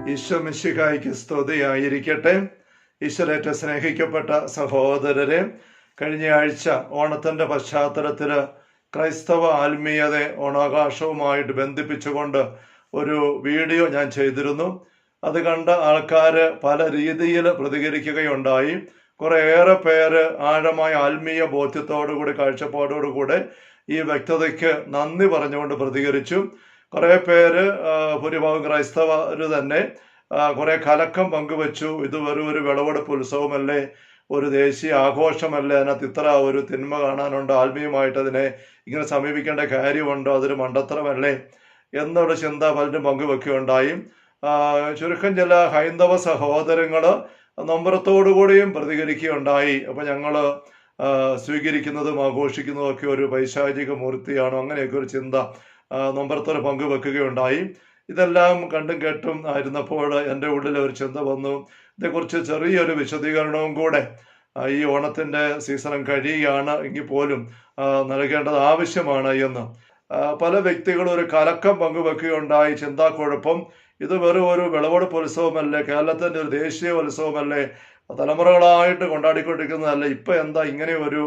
ഈശോ മിശിഹായ്ക്ക് സ്തുതിയായിരിക്കട്ടെ. ഈശ്വരേറ്റ സ്നേഹിക്കപ്പെട്ട സഹോദരരെ, കഴിഞ്ഞ ആഴ്ച ഓണത്തിൻ്റെ പശ്ചാത്തലത്തിൽ ക്രൈസ്തവ ആത്മീയതയെ ഓണാഘോഷവുമായിട്ട് ബന്ധിപ്പിച്ചുകൊണ്ട് ഒരു വീഡിയോ ഞാൻ ചെയ്തിരുന്നു. അത് കണ്ട ആൾക്കാർ പല രീതിയിൽ പ്രതികരിക്കുകയുണ്ടായി. കുറേയേറെ പേര് ആഴമായ ആത്മീയ ബോധ്യത്തോടുകൂടി കാഴ്ചപ്പാടോടുകൂടെ ഈ വ്യക്തതയ്ക്ക് നന്ദി പറഞ്ഞുകൊണ്ട് പ്രതികരിച്ചു. കുറേ പേര്, ഭൂരിഭാഗം ക്രൈസ്തവർ തന്നെ കുറേ കലക്കം പങ്കുവച്ചു. ഇത് വെറും ഒരു വിളവെടുപ്പ് ഉത്സവമല്ലേ, ഒരു ദേശീയ ആഘോഷമല്ലേ, അതിനകത്ത് ഇത്ര ഒരു തിന്മ കാണാനുണ്ട്, ആത്മീയമായിട്ട് അതിനെ ഇങ്ങനെ സമീപിക്കേണ്ട കാര്യമുണ്ടോ, അതൊരു മണ്ടത്തരമല്ലേ എന്നുള്ള ചിന്ത പലരും പങ്കുവെക്കുകയുണ്ടായി. ചുരുക്കം ചില ഹൈന്ദവ സഹോദരങ്ങൾ നൊമ്പരത്തോടുകൂടിയും പ്രതികരിക്കുകയുണ്ടായി. അപ്പം ഞങ്ങൾ സ്വീകരിക്കുന്നതും ആഘോഷിക്കുന്നതും ഒക്കെ ഒരു പൈശാചിക മൂർത്തിയാണോ, അങ്ങനെയൊക്കെ ഒരു ചിന്ത നൊമ്പരത്തോടെ പങ്കുവെക്കുകയുണ്ടായി. ഇതെല്ലാം കണ്ടും കേട്ടും ആയിരുന്നപ്പോൾ എൻ്റെ ഉള്ളിൽ ഒരു ചിന്ത വന്നു. ഇതേക്കുറിച്ച് ചെറിയൊരു വിശദീകരണവും കൂടെ ഈ ഓണത്തിൻ്റെ സീസൺ കഴിയുകയാണ് എങ്കിൽ പോലും നൽകേണ്ടത് ആവശ്യമാണ് എന്ന് പല വ്യക്തികളും ഒരു കലക്കം പങ്കുവെക്കുകയുണ്ടായി. ചിന്താക്കുഴപ്പം. ഇത് വെറും ഒരു വിളവെടുപ്പ് ഉത്സവമല്ലേ, കേരളത്തിൻ്റെ ഒരു ദേശീയ ഉത്സവമല്ലേ, തലമുറകളായിട്ട് കൊണ്ടാടിക്കൊണ്ടിരിക്കുന്നതല്ല, ഇപ്പം എന്താ ഇങ്ങനെ ഒരു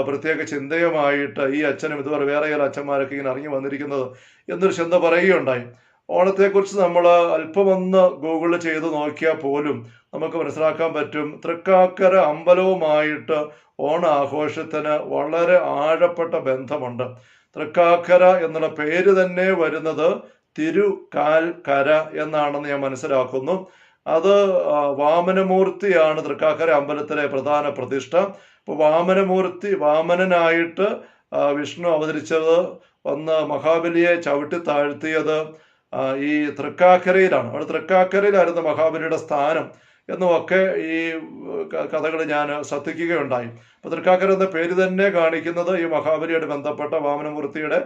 പ്രത്യേക ചിന്തയുമായിട്ട് ഈ അച്ഛനും ഇതുപോലെ വേറെ ചില അച്ഛന്മാരൊക്കെ ഇങ്ങനെ ഇറങ്ങി വന്നിരിക്കുന്നത് എന്നൊരു ചിന്ത പറയുകയുണ്ടായി. ഓണത്തെക്കുറിച്ച് നമ്മൾ അല്പമൊന്ന് ഗൂഗിളിൽ ചെയ്ത് നോക്കിയാൽ പോലും നമുക്ക് മനസ്സിലാക്കാൻ പറ്റും, തൃക്കാക്കര അമ്പലവുമായിട്ട് ഓണ ആഘോഷത്തിന് വളരെ ആഴപ്പെട്ട ബന്ധമുണ്ട്. തൃക്കാക്കര എന്നുള്ള പേര് തന്നെ വരുന്നത് തിരുകാൽക്കര എന്നാണെന്ന് ഞാൻ മനസ്സിലാക്കുന്നു. അത് വാമനമൂർത്തിയാണ് തൃക്കാക്കര അമ്പലത്തിലെ പ്രധാന പ്രതിഷ്ഠ. ഇപ്പോൾ വാമനനായിട്ട് വിഷ്ണു അവതരിച്ചത്, ഒന്ന് മഹാബലിയെ ചവിട്ടി താഴ്ത്തിയത് ഈ തൃക്കാക്കരയിലാണ്. അവിടെ തൃക്കാക്കരയിലായിരുന്നു മഹാബലിയുടെ സ്ഥാനം എന്നുമൊക്കെ ഈ കഥകൾ ഞാൻ ശ്രദ്ധിക്കുകയുണ്ടായി. അപ്പോൾ തൃക്കാക്കര എന്ന പേര് തന്നെ കാണിക്കുന്നത് ഈ മഹാബലിയോട് ബന്ധപ്പെട്ട വാമനമൂർത്തിയുടെ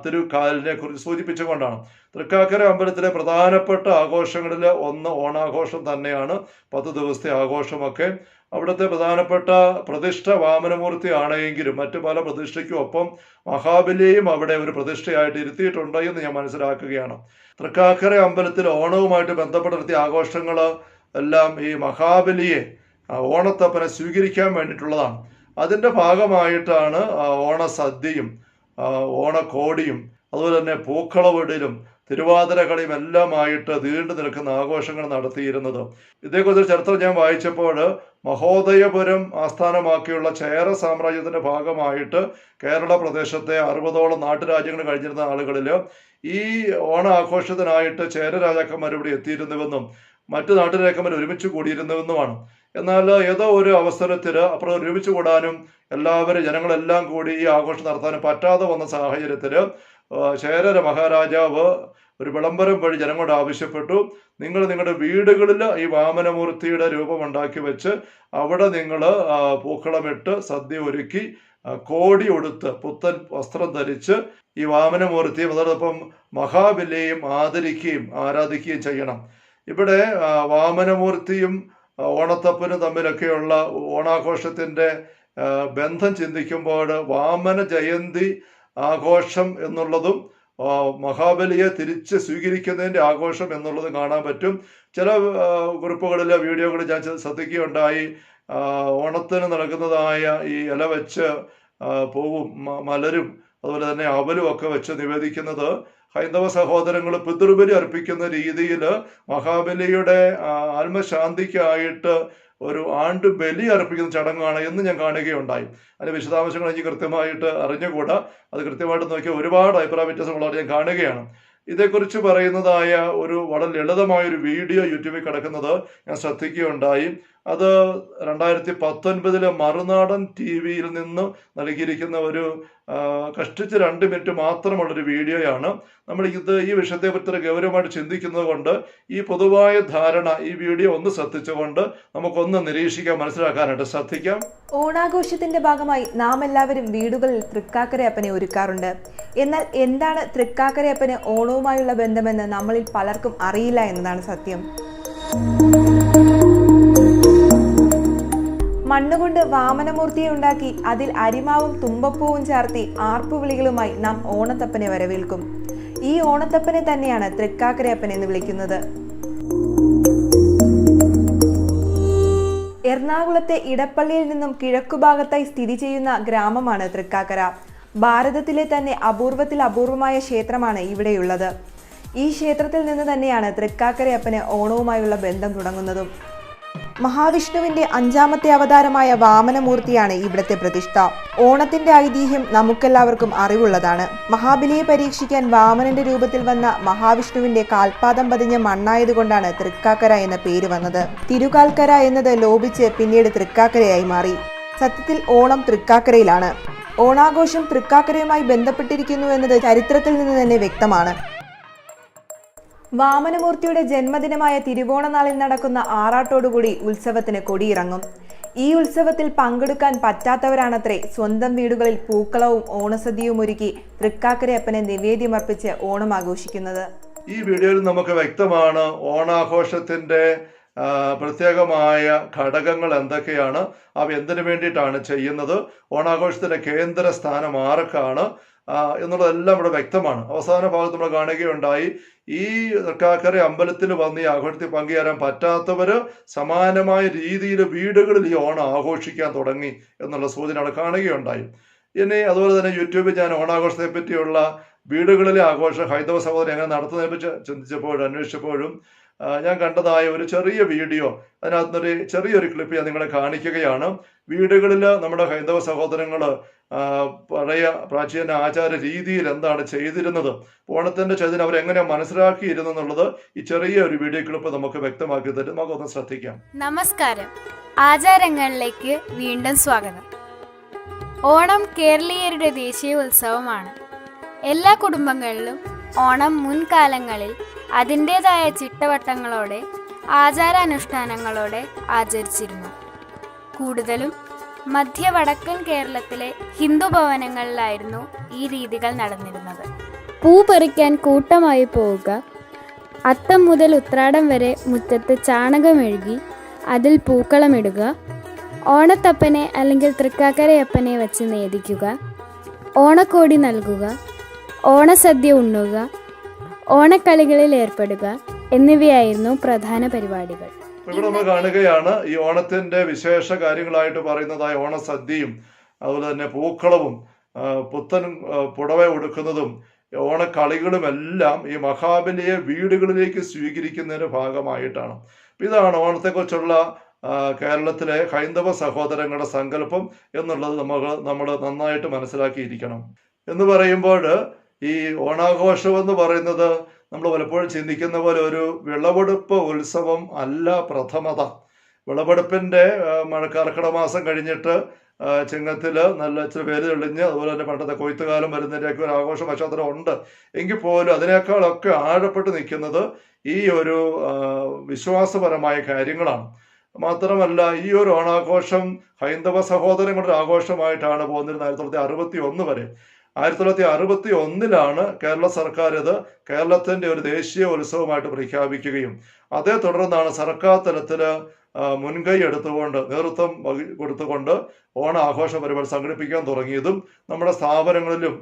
തിരുകാലിനെ കുറിച്ച് സൂചിപ്പിച്ചുകൊണ്ടാണ്. തൃക്കാക്കര അമ്പലത്തിലെ പ്രധാനപ്പെട്ട ആഘോഷങ്ങളിൽ ഒന്ന് ഓണാഘോഷം തന്നെയാണ്. 10 ദിവസത്തെ ആഘോഷമൊക്കെ. അവിടുത്തെ പ്രധാനപ്പെട്ട പ്രതിഷ്ഠ വാമനമൂർത്തി ആണെങ്കിലും മറ്റു പല പ്രതിഷ്ഠയ്ക്കും ഒപ്പം മഹാബലിയെയും അവിടെ ഒരു പ്രതിഷ്ഠയായിട്ട് ഇരുത്തിയിട്ടുണ്ട് എന്ന് ഞാൻ മനസ്സിലാക്കുകയാണ്. തൃക്കാക്കര അമ്പലത്തിൽ ഓണവുമായിട്ട് ബന്ധപ്പെട്ട നടത്തിയ ആഘോഷങ്ങൾ എല്ലാം ഈ മഹാബലിയെ, ഓണത്തപ്പനെ സ്വീകരിക്കാൻ വേണ്ടിയിട്ടുള്ളതാണ്. അതിൻ്റെ ഭാഗമായിട്ടാണ് ഓണസദ്യയും ഓണക്കോടിയും അതുപോലെ തന്നെ പൂക്കളവിടലും തിരുവാതിര കളിയും എല്ലാമായിട്ട് നീണ്ടു നിൽക്കുന്ന ആഘോഷങ്ങൾ നടത്തിയിരുന്നത്. ഇതേക്കുറിച്ച് ചരിത്രം ഞാൻ വായിച്ചപ്പോൾ മഹോദയപുരം ആസ്ഥാനമാക്കിയുള്ള ചേര സാമ്രാജ്യത്തിൻ്റെ ഭാഗമായിട്ട് കേരള പ്രദേശത്തെ 60ഓളം നാട്ടുരാജ്യങ്ങൾ കഴിഞ്ഞിരുന്ന ആളുകളിൽ ഈ ഓണ ആഘോഷത്തിനായിട്ട് ചേര രാജാക്കന്മാർ ഇവിടെ എത്തിയിരുന്നുവെന്നും മറ്റു നാട്ടുരാജാക്കന്മാർ ഒരുമിച്ച് കൂടിയിരുന്നുവെന്നുമാണ്. എന്നാൽ ഏതോ ഒരു അവസരത്തിൽ അപ്പുറം ഒരുമിച്ച് കൂടാനും ജനങ്ങളെല്ലാം കൂടി ഈ ആഘോഷം നടത്താനും പറ്റാതെ വന്ന സാഹചര്യത്തിൽ ചേര മഹാരാജാവ് ഒരു വിളംബരം വഴി ജനങ്ങളോട് ആവശ്യപ്പെട്ടു, നിങ്ങൾ നിങ്ങളുടെ വീടുകളിൽ ഈ വാമനമൂർത്തിയുടെ രൂപമുണ്ടാക്കി വെച്ച് അവിടെ നിങ്ങൾ പൂക്കളമിട്ട് സദ്യ ഒരുക്കി കോടി ഉടുത്ത് പുത്തൻ വസ്ത്രം ധരിച്ച് ഈ വാമനമൂർത്തിയും അതോടൊപ്പം മഹാബലിയെയും ആദരിക്കുകയും ആരാധിക്കുകയും ചെയ്യണം. ഇവിടെ വാമനമൂർത്തിയും ഓണത്തപ്പനും തമ്മിലൊക്കെയുള്ള ഓണാഘോഷത്തിൻ്റെ ബന്ധം ചിന്തിക്കുമ്പോൾ വാമന ജയന്തി ആഘോഷം എന്നുള്ളതും മഹാബലിയെ തിരിച്ച് സ്വീകരിക്കുന്നതിൻ്റെ ആഘോഷം എന്നുള്ളതും കാണാൻ പറ്റും. ചില ഗ്രൂപ്പുകളിലെ വീഡിയോകൾ ഞാൻ ശ്രദ്ധിക്കുകയുണ്ടായി. ഓണത്തിന് നടക്കുന്നതായ ഈ ഇല വെച്ച് പൂവും മലരും അതുപോലെ തന്നെ അവലും ഒക്കെ വെച്ച് നിവേദിക്കുന്നത് ഹൈന്ദവ സഹോദരങ്ങൾ പിതൃബലി അർപ്പിക്കുന്ന രീതിയിൽ മഹാബലിയുടെ ആത്മശാന്തിക്കായിട്ട് ഒരു ആണ്ട് ബലി അർപ്പിക്കുന്ന ചടങ്ങാണ് എന്ന് ഞാൻ കാണുകയുണ്ടായി. അതിൻ്റെ വിശദാംശങ്ങൾ എനിക്ക് കൃത്യമായിട്ട് അറിഞ്ഞുകൂടാ. അത് കൃത്യമായിട്ട് നോക്കിയാൽ ഒരുപാട് അഭിപ്രായ വ്യത്യാസങ്ങളാണ് ഞാൻ കാണുകയാണ്. ഇതേക്കുറിച്ച് പറയുന്നതായ ഒരു വളരെ ലളിതമായൊരു വീഡിയോ യൂട്യൂബിൽ കിടക്കുന്നത് ഞാൻ ശ്രദ്ധിക്കുകയുണ്ടായി. അത് 2019 മറുനാടൻ TV-യിൽ നിന്ന് നൽകിയിരിക്കുന്ന ഒരു കഷ്ടിച്ച് 2 മിനിറ്റ് മാത്രമുള്ളൊരു വീഡിയോയാണ്. നമ്മൾ ഈ വിഷയത്തെപ്പറ്റി ഗൗരവമായിട്ട് ചിന്തിക്കുന്നത് കൊണ്ട് ഈ പൊതുവായ ധാരണ ഈ വീഡിയോ ഒന്ന് ശ്രദ്ധിച്ചുകൊണ്ട് നമുക്കൊന്ന് നിരീക്ഷിക്കാൻ, മനസ്സിലാക്കാനായിട്ട് ശ്രദ്ധിക്കാം. ഓണാഘോഷത്തിന്റെ ഭാഗമായി നാം എല്ലാവരും വീടുകളിൽ തൃക്കാക്കരയപ്പനെ ഒരുക്കാറുണ്ട്. എന്നാൽ എന്താണ് തൃക്കാക്കരയപ്പന് ഓണവുമായുള്ള ബന്ധമെന്ന് നമ്മളിൽ പലർക്കും അറിയില്ല എന്നതാണ് സത്യം. മണ്ണുകൊണ്ട് വാമനമൂർത്തിയെ ഉണ്ടാക്കി അതിൽ അരിമാവും തുമ്പപ്പൂവും ചാർത്തി ആർപ്പുവിളികളുമായി നാം ഓണത്തപ്പനെ വരവേൽക്കും. ഈ ഓണത്തപ്പനെ തന്നെയാണ് തൃക്കാക്കരയപ്പൻ എന്ന് വിളിക്കുന്നത്. എറണാകുളത്തെ ഇടപ്പള്ളിയിൽ നിന്നും കിഴക്കുഭാഗത്തായി സ്ഥിതി ചെയ്യുന്ന ഗ്രാമമാണ് തൃക്കാക്കര. ഭാരതത്തിലെ തന്നെ അപൂർവത്തിൽ അപൂർവമായ ക്ഷേത്രമാണ് ഇവിടെയുള്ളത്. ഈ ക്ഷേത്രത്തിൽ നിന്ന് തന്നെയാണ് തൃക്കാക്കരയപ്പന് ഓണവുമായുള്ള ബന്ധം തുടങ്ങുന്നതും. മഹാവിഷ്ണുവിന്റെ 5ാമത്തെ അവതാരമായ വാമനമൂർത്തിയാണ് ഇവിടത്തെ പ്രതിഷ്ഠ. ഓണത്തിന്റെ ഐതിഹ്യം നമുക്കെല്ലാവർക്കും അറിവുള്ളതാണ്. മഹാബലിയെ പരീക്ഷിക്കാൻ വാമനന്റെ രൂപത്തിൽ വന്ന മഹാവിഷ്ണുവിന്റെ കാൽപാദം പതിഞ്ഞ മണ്ണായതുകൊണ്ടാണ് തൃക്കാക്കര എന്ന പേര് വന്നത്. തിരുകാൽക്കര എന്നത് ലോപിച്ച് പിന്നീട് തൃക്കാക്കരയായി മാറി. സത്യത്തിൽ ഓണം തൃക്കാക്കരയിലാണ്. ഓണാഘോഷം തൃക്കാക്കരയുമായി ബന്ധപ്പെട്ടിരിക്കുന്നു എന്നത് ചരിത്രത്തിൽ നിന്ന് തന്നെ വ്യക്തമാണ്. വാമനമൂർത്തിയുടെ ജന്മദിനമായ തിരുവോണനാളിൽ നടക്കുന്ന ആറാട്ടോടുകൂടി ഉത്സവത്തിന് കൊടിയിറങ്ങും. ഈ ഉത്സവത്തിൽ പങ്കെടുക്കാൻ പറ്റാത്തവരാണത്രേ സ്വന്തം വീടുകളിൽ പൂക്കളവും ഓണസദ്യയും ഒരുക്കി തൃക്കാക്കരയപ്പനെ നിവേദ്യമർപ്പിച്ച് ഓണം ആഘോഷിക്കുന്നത്. ഈ വീഡിയോയിൽ നമുക്ക് വ്യക്തമാണ് ഓണാഘോഷത്തിന്റെ പ്രത്യേകമായ ഘടകങ്ങൾ എന്തൊക്കെയാണ്, അവ എന്തിനു വേണ്ടിയിട്ടാണ് ചെയ്യുന്നത്, ഓണാഘോഷത്തിന്റെ കേന്ദ്ര സ്ഥാനം ആർക്കാണ് എന്നുള്ളതെല്ലാം ഇവിടെ വ്യക്തമാണ്. അവസാന ഭാഗത്ത് നമ്മൾ കാണുകയുണ്ടായി, ഈ തൃക്കാക്കര അമ്പലത്തിൽ വന്ന് ഈ ആഘോഷത്തിൽ പങ്കുചേരാൻ പറ്റാത്തവര് സമാനമായ രീതിയിൽ വീടുകളിൽ ഈ ഓണം ആഘോഷിക്കാൻ തുടങ്ങി എന്നുള്ള സൂചന അവിടെ കാണുകയുണ്ടായി. ഇനി അതുപോലെ തന്നെ യൂട്യൂബിൽ ഞാൻ ഓണാഘോഷത്തെ പറ്റിയുള്ള വീടുകളിലെ ആഘോഷം ഹൈന്ദവ സഹോദരൻ എങ്ങനെ നടത്തുന്നതിനെ പറ്റി ചിന്തിച്ചപ്പോഴും അന്വേഷിച്ചപ്പോഴും ഞാൻ കണ്ടതായ ഒരു ചെറിയ വീഡിയോ, അതിനകത്തൊരു ചെറിയൊരു ക്ലിപ്പ് ഞാൻ നിങ്ങളെ കാണിക്കുകയാണ്. വീടുകളിൽ നമ്മുടെ ഹൈന്ദവ സഹോദരങ്ങൾ പഴയ പ്രാചീന ആചാര രീതിയിൽ എന്താണ് ചെയ്തിരുന്നത്, ഓണത്തിന്റെ ചൈതന്യം അവരെങ്ങനെ മനസ്സിലാക്കിയിരുന്നു എന്നുള്ളത് ഈ ചെറിയ ഒരു വീഡിയോ ക്ലിപ്പ് നമുക്ക് വ്യക്തമാക്കി തരും. നമുക്കൊന്ന് ശ്രദ്ധിക്കാം. നമസ്കാരം. ആചാരങ്ങളിലേക്ക് വീണ്ടും സ്വാഗതം. ഓണം കേരളീയരുടെ ദേശീയ ഉത്സവമാണ്. എല്ലാ കുടുംബങ്ങളിലും ഓണം മുൻകാലങ്ങളിൽ അതിൻ്റെതായ ചിട്ടവട്ടങ്ങളോടെ ആചാരാനുഷ്ഠാനങ്ങളോടെ ആചരിച്ചിരുന്നു. കൂടുതലും മധ്യ വടക്കൻ കേരളത്തിലെ ഹിന്ദു ഭവനങ്ങളിലായിരുന്നു ഈ രീതികൾ നടന്നിരുന്നത്. പൂ പറിക്കാൻ കൂട്ടമായി പോവുക, അത്തം മുതൽ ഉത്രാടം വരെ മുറ്റത്ത് ചാണകമെഴുകി അതിൽ പൂക്കളമിടുക, ഓണത്തപ്പനെ അല്ലെങ്കിൽ തൃക്കാക്കരയപ്പനെ വച്ച് നേദിക്കുക, ഓണക്കോടി നൽകുക, ഓണസദ്യ ഉണ്ണുക, ഓണക്കളികളിൽ ഏർപ്പെടുക എന്നിവയായിരുന്നു പ്രധാന പരിപാടികൾ. ഇവിടെ നമ്മൾ കാണുകയാണ് ഈ ഓണത്തിന്റെ വിശേഷ കാര്യങ്ങളായിട്ട് പറയുന്നതായ ഓണസദ്യയും അതുപോലെ തന്നെ പൂക്കളവും പുത്തൻ പുടവ ഉടുക്കുന്നതും ഓണക്കളികളും എല്ലാം ഈ മഹാബലിയെ വീടുകളിലേക്ക് സ്വീകരിക്കുന്നതിന്റെ ഭാഗമായിട്ടാണ്. ഇതാണ് ഓണത്തെക്കുറിച്ചുള്ള കേരളത്തിലെ ഹൈന്ദവ സഹോദരങ്ങളുടെ സങ്കല്പം എന്നുള്ളത് നമ്മൾ നന്നായിട്ട് മനസ്സിലാക്കിയിരിക്കണം. എന്ന് പറയുമ്പോൾ ഈ ഓണാഘോഷം എന്ന് പറയുന്നത് നമ്മൾ പലപ്പോഴും ചിന്തിക്കുന്ന പോലെ ഒരു വിളവെടുപ്പ് ഉത്സവം അല്ല പ്രഥമത. വിളവെടുപ്പിന്റെ കർക്കിടക മാസം കഴിഞ്ഞിട്ട് ചിങ്ങത്തില് നല്ല ഇച്ചിരി പേര് തെളിഞ്ഞ് അതുപോലെ തന്നെ പണ്ടത്തെ കൊയ്ത്തുകാലം വരുന്നതിൻ്റെയൊക്കെ ഒരു ആഘോഷ പശ്ചാത്തലം ഉണ്ട്. എങ്കിൽ പോലും അതിനേക്കാളൊക്കെ ആഴപ്പെട്ട് നിൽക്കുന്നത് ഈ ഒരു വിശ്വാസപരമായ കാര്യങ്ങളാണ്. മാത്രമല്ല ഈ ഒരു ഓണാഘോഷം ഹൈന്ദവ സഹോദരങ്ങളുടെ ആഘോഷമായിട്ടാണ് പോന്നിരുന്നത് 1961 വരെ. 1961 കേരള സർക്കാർ ഇത് കേരളത്തിന്റെ ഒരു ദേശീയ ഉത്സവമായിട്ട് പ്രഖ്യാപിക്കുകയും അതേ തുടർന്നാണ് സർക്കാർ തലത്തിൽ മുൻകൈ എടുത്തുകൊണ്ട് നേതൃത്വം കൊടുത്തുകൊണ്ട് ഓണ ആഘോഷ പരിപാടി സംഘടിപ്പിക്കാൻ തുടങ്ങിയതും നമ്മുടെ സ്ഥാപനങ്ങളിലും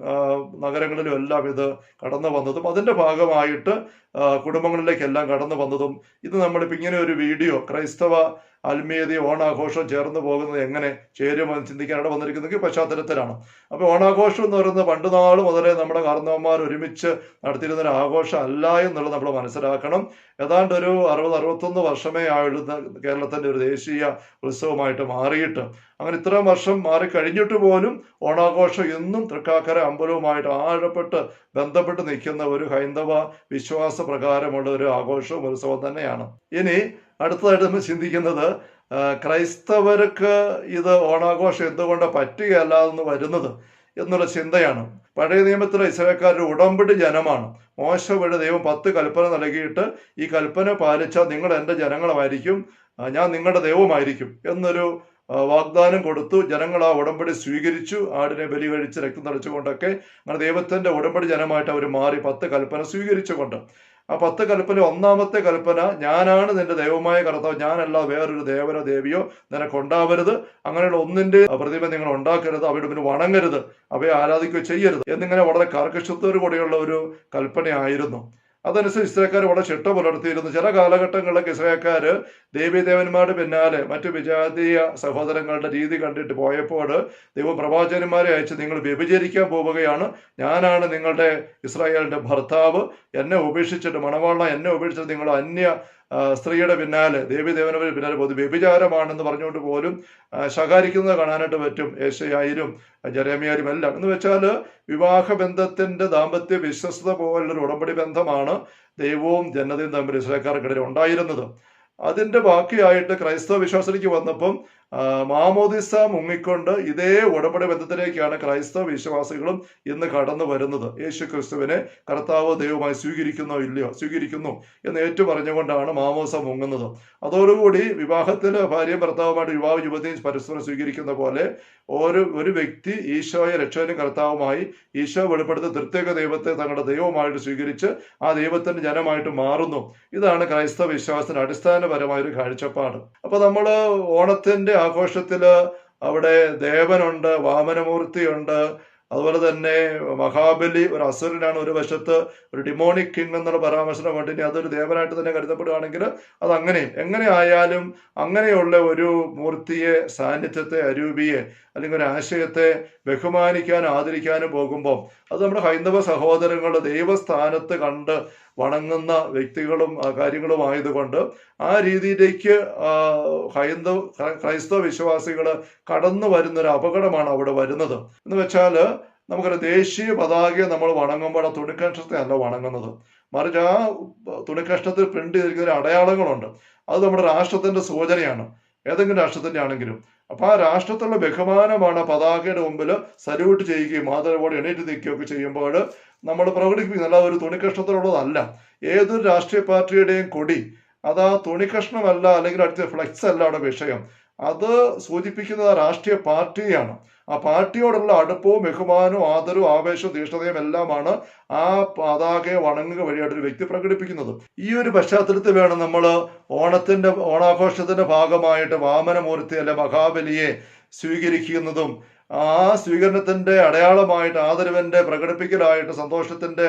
നഗരങ്ങളിലും എല്ലാം ഇത് കടന്നു വന്നതും അതിന്റെ ഭാഗമായിട്ട് കുടുംബങ്ങളിലേക്കെല്ലാം കടന്നു വന്നതും ഇത് നമ്മളിപ്പോൾ ഇങ്ങനെ ഒരു വീഡിയോ ക്രൈസ്തവ ആത്മീയത ഓണാഘോഷം ചേർന്ന് പോകുന്നത് എങ്ങനെ ചേരുമെന്ന് ചിന്തിക്കാനായിട്ട് വന്നിരിക്കുന്നത് ഈ പശ്ചാത്തലത്തിലാണ്. അപ്പോൾ ഓണാഘോഷം എന്ന് പറയുന്നത് പണ്ട് നാൾ മുതലേ നമ്മുടെ കാരണവന്മാർ ഒരുമിച്ച് നടത്തിയിരുന്ന ഒരു ആഘോഷം അല്ല എന്നുള്ളത് നമ്മൾ മനസ്സിലാക്കണം. ഏതാണ്ട് ഒരു 60-61 വർഷമേ ആയുള്ള കേരളത്തിന്റെ ഒരു ദേശീയ ഉത്സവമായിട്ട് മാറിയിട്ട് അങ്ങനെ ഇത്രയും വർഷം മാറിക്കഴിഞ്ഞിട്ട് പോലും ഓണാഘോഷം എന്നും തൃക്കാക്കര അമ്പലവുമായിട്ട് ആഴപ്പെട്ട് ബന്ധപ്പെട്ട് നിൽക്കുന്ന ഒരു ഹൈന്ദവ വിശ്വാസ പ്രകാരമുള്ള ഒരു ആഘോഷവും ഉത്സവം തന്നെയാണ്. ഇനി അടുത്തതായിട്ട് നമ്മൾ ചിന്തിക്കുന്നത് ക്രൈസ്തവർക്ക് ഇത് ഓണാഘോഷം എന്തുകൊണ്ട് പറ്റുകയല്ലാതെന്ന് വരുന്നത് എന്നുള്ള ചിന്തയാണ്. പഴയ നിയമത്തിലെ ഇസ്രായേൽക്കാരുടെ ഉടമ്പടി ജനമാണ്. മോശ വഴി ദൈവം 10 കൽപ്പന നൽകിയിട്ട് ഈ കൽപ്പന പാലിച്ചാൽ നിങ്ങൾ എൻ്റെ ജനങ്ങളായിരിക്കും, ഞാൻ നിങ്ങളുടെ ദൈവമായിരിക്കും എന്നൊരു വാഗ്ദാനം കൊടുത്തു. ജനങ്ങൾ ആ ഉടമ്പടി സ്വീകരിച്ചു. ആടിനെ ബലി കഴിച്ച് രക്തം തളിച്ചുകൊണ്ടൊക്കെ അങ്ങനെ ദൈവത്തിന്റെ ഉടമ്പടി ജനമായിട്ട് അവർ മാറി 10 കൽപ്പന സ്വീകരിച്ചുകൊണ്ട്. ആ 10 കൽപ്പന ഒന്നാമത്തെ കൽപ്പന, ഞാനാണ് നിന്റെ ദൈവമായ കർത്താവ്, ഞാനല്ല വേറൊരു ദേവനോ ദേവിയോ നിനക്കുണ്ടാവരുത്, അങ്ങനെയുള്ള ഒന്നിന്റെ പ്രതിമ നിങ്ങൾ ഉണ്ടാക്കരുത്, അവയുടെ മുന്നിൽ വണങ്ങരുത്, അവയെ ആരാധിക്കുകയോ ചെയ്യരുത് എന്നിങ്ങനെ വളരെ കർക്കശത്തോടു കൂടിയുള്ള ഒരു കൽപ്പനയായിരുന്നു. അതനുസരിച്ച് ഇസ്രായേൽക്കാർ വളരെ ചിട്ട പുലർത്തിയിരുന്നു. ചില കാലഘട്ടങ്ങളിലൊക്കെ ഇസ്രായേൽക്കാർ ദേവീദേവന്മാരുടെ പിന്നാലെ മറ്റു വിജാതീയ സഹോദരങ്ങളുടെ രീതി കണ്ടിട്ട് പോയപ്പോൾ ദൈവം പ്രവാചകന്മാരെ അയച്ച്, നിങ്ങൾ വ്യഭിചരിക്കാൻ പോവുകയാണ്, ഞാനാണ് നിങ്ങളുടെ ഇസ്രായേലിന്റെ ഭർത്താവ്, എന്നെ ഉപേക്ഷിച്ചിട്ട് മണവാള എന്നെ ഉപേക്ഷിച്ചിട്ട് നിങ്ങൾ അന്യ സ്ത്രീയുടെ പിന്നാലെ ദേവീദേവനവരുടെ പിന്നാലെ പോകുന്നത് വ്യഭിചാരമാണെന്ന് പറഞ്ഞുകൊണ്ട് പോലും ശകാരിക്കുന്നത് കാണാനായിട്ട് പറ്റും യേശയ്യായാലും ജെരമ്യായാലും എല്ലാം. എന്ന് വെച്ചാൽ വിവാഹബന്ധത്തിന്റെ ദാമ്പത്യ വിശ്വസ്തത പോലുള്ളൊരു ഉടമ്പടി ബന്ധമാണ് ദൈവവും ജനതയും തമ്മിൽ ഇസ്രായേൽക്കാർക്കിടയിൽ ഉണ്ടായിരുന്നത്. അതിന്റെ ബാക്കിയായിട്ട് ക്രൈസ്തവ വിശ്വാസത്തിലേക്ക് വന്നപ്പം മാമോദിസ മുങ്ങിക്കൊണ്ട് ഇതേ ഉടമ്പടി ബന്ധത്തിലേക്കാണ് ക്രൈസ്തവ വിശ്വാസികളും ഇന്ന് കടന്നു വരുന്നത്. യേശു ക്രിസ്തുവിനെ കർത്താവ് ദൈവമായി സ്വീകരിക്കുന്നോ ഇല്ലയോ, സ്വീകരിക്കുന്നു എന്ന് ഏറ്റു പറഞ്ഞുകൊണ്ടാണ് മാമോദിസ മുങ്ങുന്നത്. അതോടുകൂടി വിവാഹത്തിൽ ഭാര്യയും ഭർത്താവുമായിട്ട് യുവാവ് യുവതിയും പരസ്പരം സ്വീകരിക്കുന്ന പോലെ ഒരു വ്യക്തി ഈശോയെ രക്ഷകനും കർത്താവുമായി ഈശോ വെളിപ്പെടുത്തി തൃത്യേക ദൈവത്തെ തങ്ങളുടെ ദൈവമായിട്ട് സ്വീകരിച്ച് ആ ദൈവത്തിന്റെ ജനമായിട്ട് മാറുന്നു. ഇതാണ് ക്രൈസ്തവ വിശ്വാസത്തിന്റെ അടിസ്ഥാനപരമായൊരു കാഴ്ചപ്പാട്. അപ്പൊ നമ്മൾ ഓണത്തിന്റെ ആഘോഷത്തില് അവിടെ ദേവനുണ്ട്, വാമനമൂർത്തിയുണ്ട്, അതുപോലെ തന്നെ മഹാബലി ഒരു അസുരനാണ്. ഒരു വശത്ത് ഒരു ഡിമോണിക് കിങ് എന്നുള്ള പരാമർശനം കൊണ്ട് ഇനി അതൊരു ദേവനായിട്ട് തന്നെ കരുതപ്പെടുകയാണെങ്കിൽ അത് അങ്ങനെയും എങ്ങനെ ആയാലും അങ്ങനെയുള്ള ഒരു മൂർത്തിയെ, സാന്നിധ്യത്തെ, അരൂപിയെ അല്ലെങ്കിൽ ഒരു ആശയത്തെ ബഹുമാനിക്കാനും ആദരിക്കാനും പോകുമ്പോൾ അത് നമ്മുടെ ഹൈന്ദവ സഹോദരങ്ങൾ ദൈവസ്ഥാനത്ത് കണ്ട് വണങ്ങുന്ന വ്യക്തികളും കാര്യങ്ങളും ആയതുകൊണ്ട് ആ രീതിയിലേക്ക് ക്രൈസ്തവ വിശ്വാസികൾ കടന്നു വരുന്നൊരു അപകടമാണ് അവിടെ വരുന്നത്. എന്ന് വെച്ചാൽ നമുക്കൊരു ദേശീയ പതാകയെ നമ്മൾ വണങ്ങുമ്പോൾ ആ തുണിക്കഷ്ണത്തെ അല്ല വണങ്ങുന്നത്, മറിച്ച് ആ തുണിക്കഷ്ണത്തിൽ പ്രിന്റ് ചെയ്തിരിക്കുന്ന അടയാളങ്ങളുണ്ട്. അത് നമ്മുടെ രാഷ്ട്രത്തിന്റെ സൂചനയാണ്, ഏതെങ്കിലും രാഷ്ട്രത്തിന്റെ ആണെങ്കിലും. അപ്പൊ ആ രാഷ്ട്രത്തിലുള്ള ബഹുമാനമാണ് പതാകയുടെ മുമ്പിൽ സല്യൂട്ട് ചെയ്യുകയും ആദരവോടെ എണീറ്റ് നിൽക്കുകയൊക്കെ ചെയ്യുമ്പോൾ നമ്മൾ പ്രകടിപ്പിക്കുന്നത്. അല്ല ഒരു തുണിക്കഷ്ണത്തിലുള്ളതല്ല. ഏതൊരു രാഷ്ട്രീയ പാർട്ടിയുടെയും കൊടി അത് ആ തുണിക്കഷ്ണമല്ല, അല്ലെങ്കിൽ അടുത്ത ഫ്ലെക്സ് അല്ല അവിടെ വിഷയം. അത് സൂചിപ്പിക്കുന്നത് രാഷ്ട്രീയ പാർട്ടിയാണ്. ആ പാർട്ടിയോടുള്ള അടുപ്പവും ബഹുമാനവും ആദരവും ആവേശവും തീഷ്ണതയും എല്ലാമാണ് ആ പതാകയെ വണങ്ങുക വഴിയായിട്ട് ഒരു വ്യക്തി പ്രകടിപ്പിക്കുന്നത്. ഈ ഒരു പശ്ചാത്തലത്തിൽ വേണം നമ്മൾ ഓണാഘോഷത്തിന്റെ ഭാഗമായിട്ട് വാമനമൂർത്തി അല്ലെ മഹാബലിയെ സ്വീകരിക്കുന്നതും ആ സ്വീകരണത്തിന്റെ അടയാളമായിട്ട് ആദരവിന്റെ പ്രകടിപ്പിക്കലായിട്ട് സന്തോഷത്തിന്റെ